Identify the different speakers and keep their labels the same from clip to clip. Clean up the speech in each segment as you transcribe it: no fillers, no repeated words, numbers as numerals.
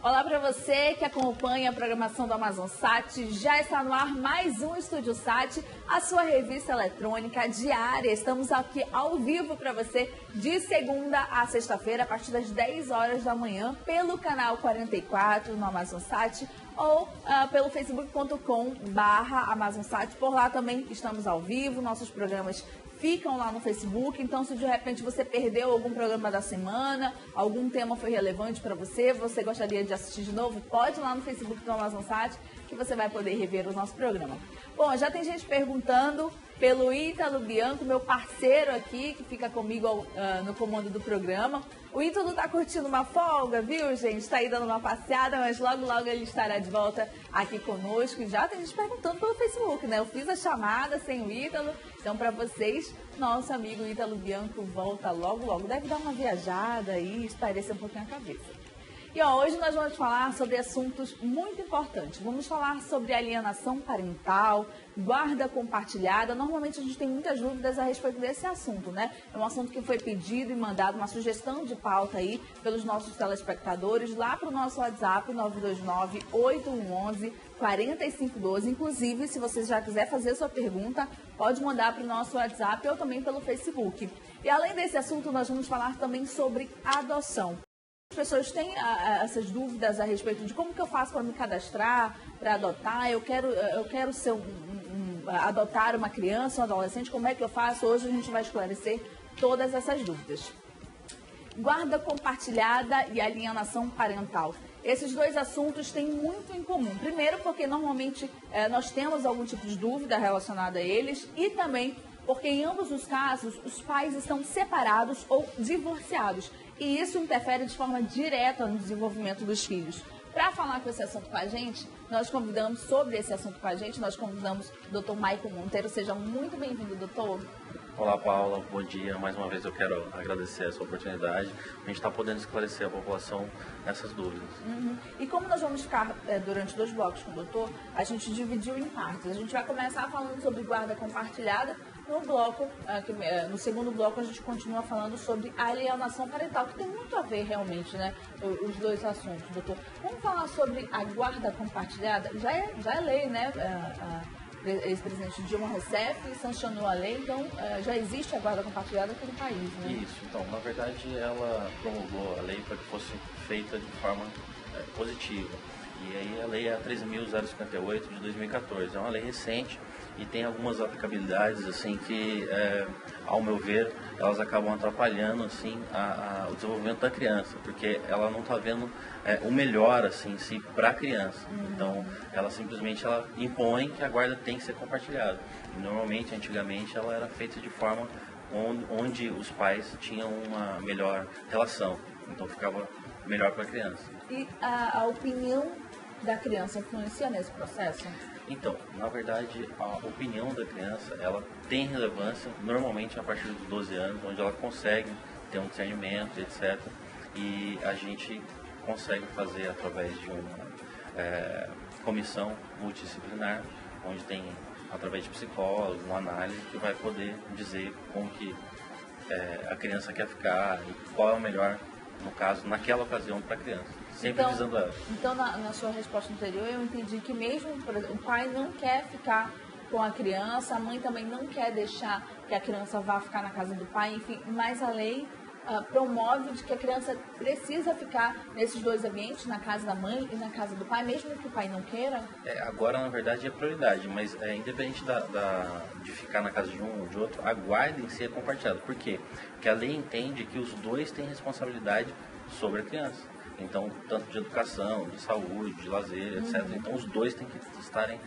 Speaker 1: Olá para você que acompanha a programação do Amazon Sat. Já está no ar mais um Estúdio Sat, a sua revista eletrônica diária. Estamos aqui ao vivo para você de segunda a sexta-feira, a partir das 10 horas da manhã, pelo canal 44 no Amazon Sat ou pelo facebook.com/AmazonSat. Por lá também estamos ao vivo, nossos programas ficam lá no Facebook, então se de repente você perdeu algum programa da semana, algum tema foi relevante para você, você gostaria de assistir de novo, pode ir lá no Facebook do Amazon Sat que você vai poder rever o nosso programa. Bom, já tem gente perguntando pelo Ítalo Bianco, meu parceiro aqui, que fica comigo no comando do programa. O Ítalo tá curtindo uma folga, viu, gente? Tá aí dando uma passeada, mas logo, logo ele estará de volta aqui conosco. E já tem gente perguntando pelo Facebook, né? Eu fiz a chamada sem o Ítalo. Então, para vocês, nosso amigo Ítalo Bianco volta logo, logo. Deve dar uma viajada aí, espairecer um pouquinho a cabeça. E hoje nós vamos falar sobre assuntos muito importantes. Vamos falar sobre alienação parental, guarda compartilhada. Normalmente a gente tem muitas dúvidas a respeito desse assunto, né? É um assunto que foi pedido e mandado, uma sugestão de pauta aí pelos nossos telespectadores lá para o nosso WhatsApp 929-8111-4512. Inclusive, se você já quiser fazer sua pergunta, pode mandar para o nosso WhatsApp ou também pelo Facebook. E além desse assunto, nós vamos falar também sobre adoção. As pessoas têm essas dúvidas a respeito de como que eu faço para me cadastrar, para adotar. Eu quero ser adotar uma criança, um adolescente, como é que eu faço? Hoje a gente vai esclarecer todas essas dúvidas. Guarda compartilhada e alienação parental. Esses dois assuntos têm muito em comum. Primeiro, porque normalmente nós temos algum tipo de dúvida relacionada a eles e também porque em ambos os casos os pais estão separados ou divorciados. E isso interfere de forma direta no desenvolvimento dos filhos. Para falar com esse assunto com a gente, nós convidamos o Dr. Maicon Monteiro. Seja muito bem-vindo, doutor.
Speaker 2: Olá, Paula. Bom dia. Mais uma vez eu quero agradecer essa oportunidade. A gente está podendo esclarecer a população nessas dúvidas.
Speaker 1: E como nós vamos ficar durante 2 blocos com o doutor, a gente dividiu em partes. A gente vai começar falando sobre guarda compartilhada. No segundo bloco, a gente continua falando sobre alienação parental, que tem muito a ver realmente, né? Os dois assuntos, doutor. Vamos falar sobre a guarda compartilhada? Já é lei, né? Ex-presidente Dilma Rousseff sancionou a lei, então já existe a guarda compartilhada aqui no país, né?
Speaker 2: Isso, então, na verdade, ela promulgou a lei para que fosse feita de forma positiva. E aí a lei é a 13.058 de 2014, é uma lei recente e tem algumas aplicabilidades assim que, ao meu ver, elas acabam atrapalhando assim o desenvolvimento da criança, porque ela não está vendo o melhor assim si para a criança. Então, ela simplesmente impõe que a guarda tem que ser compartilhada. E, normalmente, antigamente, ela era feita de forma onde os pais tinham uma melhor relação, então ficava melhor para a criança.
Speaker 1: E a opinião da criança influencia nesse processo?
Speaker 2: Então, na verdade, a opinião da criança, ela tem relevância normalmente a partir dos 12 anos, onde ela consegue ter um discernimento, etc. E a gente consegue fazer através de uma comissão multidisciplinar, onde tem, através de psicólogos, uma análise que vai poder dizer como que a criança quer ficar e qual é o melhor, no caso, naquela ocasião para a criança. Sempre visando ela.
Speaker 1: Então, na sua resposta anterior, eu entendi que mesmo, por exemplo, o pai não quer ficar com a criança, a mãe também não quer deixar que a criança vá ficar na casa do pai, enfim, mas a lei promove de que a criança precisa ficar nesses dois ambientes, na casa da mãe e na casa do pai, mesmo que o pai não queira?
Speaker 2: Agora, na verdade, é prioridade, mas independente de ficar na casa de um ou de outro, a guarda em si é compartilhada. Por quê? Porque a lei entende que os dois têm responsabilidade sobre a criança. Então, tanto de educação, de saúde, de lazer, etc. Então, os dois têm que estarem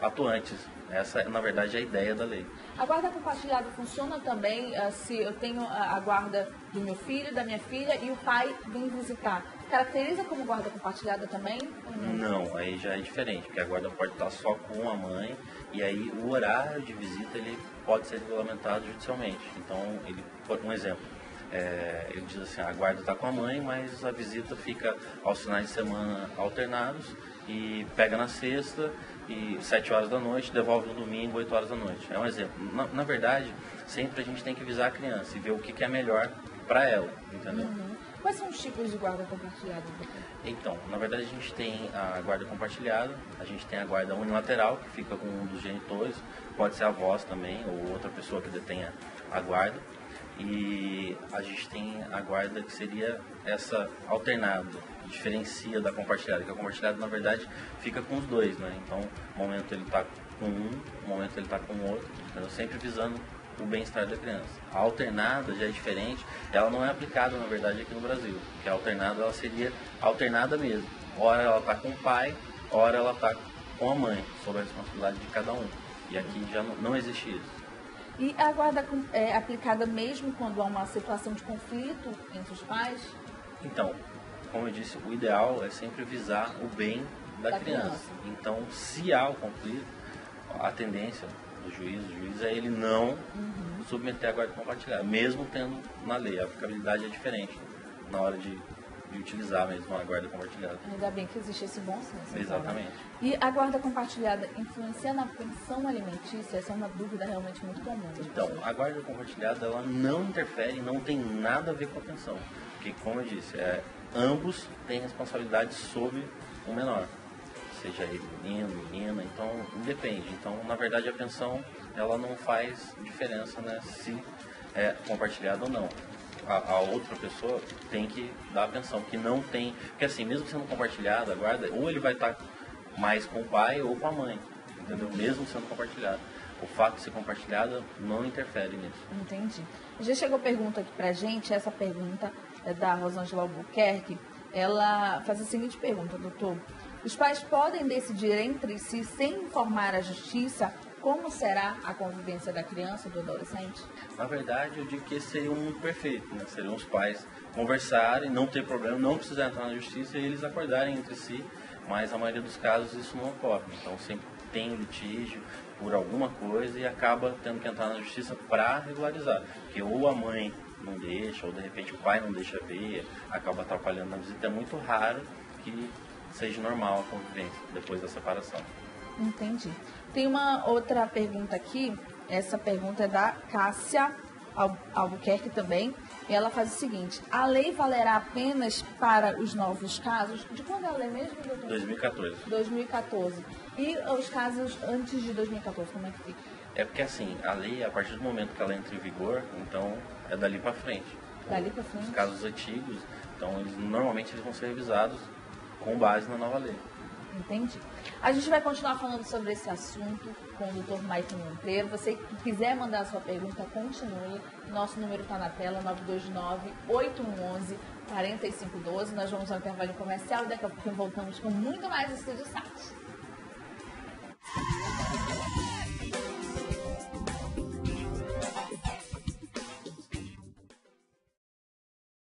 Speaker 2: atuantes. Essa, na verdade, é a ideia da lei.
Speaker 1: A guarda compartilhada funciona também se eu tenho a guarda do meu filho, da minha filha, e o pai vem visitar. Caracteriza como guarda compartilhada também?
Speaker 2: Não, aí já é diferente, porque a guarda pode estar só com a mãe, e aí o horário de visita ele pode ser regulamentado judicialmente. Então, um exemplo. Ele diz assim, a guarda está com a mãe, mas a visita fica aos finais de semana alternados e pega na sexta e 7 horas da noite, devolve no domingo, 8 horas da noite. É um exemplo. Na verdade, sempre a gente tem que visar a criança e ver o que é melhor para ela, entendeu?
Speaker 1: Quais são os tipos de guarda compartilhada, doutor?
Speaker 2: Então, na verdade a gente tem a guarda compartilhada, a gente tem a guarda unilateral, que fica com um dos genitores, pode ser a avós também, ou outra pessoa que detenha a guarda. E a gente tem a guarda que seria essa alternada, diferencia da compartilhada, que a compartilhada na verdade fica com os dois, né? Então, no momento ele está com um, no momento ele está com o outro, então, sempre visando o bem-estar da criança. A alternada já é diferente, ela não é aplicada na verdade aqui no Brasil, porque a alternada ela seria alternada mesmo. Ora ela está com o pai, ora ela está com a mãe, sob a responsabilidade de cada um. E aqui já não existe isso.
Speaker 1: E a guarda é aplicada mesmo quando há uma situação de conflito entre os pais?
Speaker 2: Então, como eu disse, o ideal é sempre visar o bem da criança. Então, se há o conflito, a tendência do juiz é ele não submeter a guarda compartilhada, mesmo tendo na lei. A aplicabilidade é diferente na hora de utilizar mesmo a guarda compartilhada.
Speaker 1: Ainda bem que existe esse bom senso.
Speaker 2: Exatamente.
Speaker 1: Então, né? E a guarda compartilhada influencia na pensão alimentícia? Essa é uma dúvida realmente muito comum.
Speaker 2: Então, a guarda compartilhada ela não interfere, não tem nada a ver com a pensão. Porque, como eu disse, ambos têm responsabilidade sobre o menor. Seja ele menino, menina, então depende. Então, na verdade, a pensão ela não faz diferença, né, se é compartilhada ou não. A outra pessoa tem que dar a pensão, que não tem... Porque assim, mesmo sendo compartilhada, a guarda, ou ele vai estar mais com o pai ou com a mãe, entendeu? Mesmo sendo compartilhada. O fato de ser compartilhada não interfere nisso.
Speaker 1: Entendi. Já chegou pergunta aqui pra gente, essa pergunta é da Rosângela Albuquerque. Ela faz a seguinte pergunta, doutor. Os pais podem decidir entre si, sem informar a justiça, como será a convivência da criança, do adolescente?
Speaker 2: Na verdade, eu digo que esse seria um mundo perfeito, né? Seriam os pais conversarem, não ter problema, não precisar entrar na justiça e eles acordarem entre si, mas na maioria dos casos isso não ocorre. Então sempre tem litígio por alguma coisa e acaba tendo que entrar na justiça para regularizar. Porque ou a mãe não deixa, ou de repente o pai não deixa ver, acaba atrapalhando na visita. É muito raro que seja normal a convivência depois da separação.
Speaker 1: Entendi. Tem uma outra pergunta aqui, essa pergunta é da Cássia Albuquerque também, e ela faz o seguinte: a lei valerá apenas para os novos casos? De quando é a lei mesmo, doutor?
Speaker 2: 2014.
Speaker 1: 2014. E os casos antes de 2014, como é que fica?
Speaker 2: É porque assim, a lei, a partir do momento que ela entra em vigor, então é dali para frente.
Speaker 1: Dali para frente?
Speaker 2: Os casos antigos, então normalmente eles vão ser revisados com base na nova lei.
Speaker 1: Entendi. A gente vai continuar falando sobre esse assunto com o Dr. Maicon Monteiro. Você que quiser mandar a sua pergunta, continue. Nosso número está na tela, 929-8111-4512. Nós vamos ao intervalo comercial e daqui a pouco voltamos com muito mais Estúdio Sat.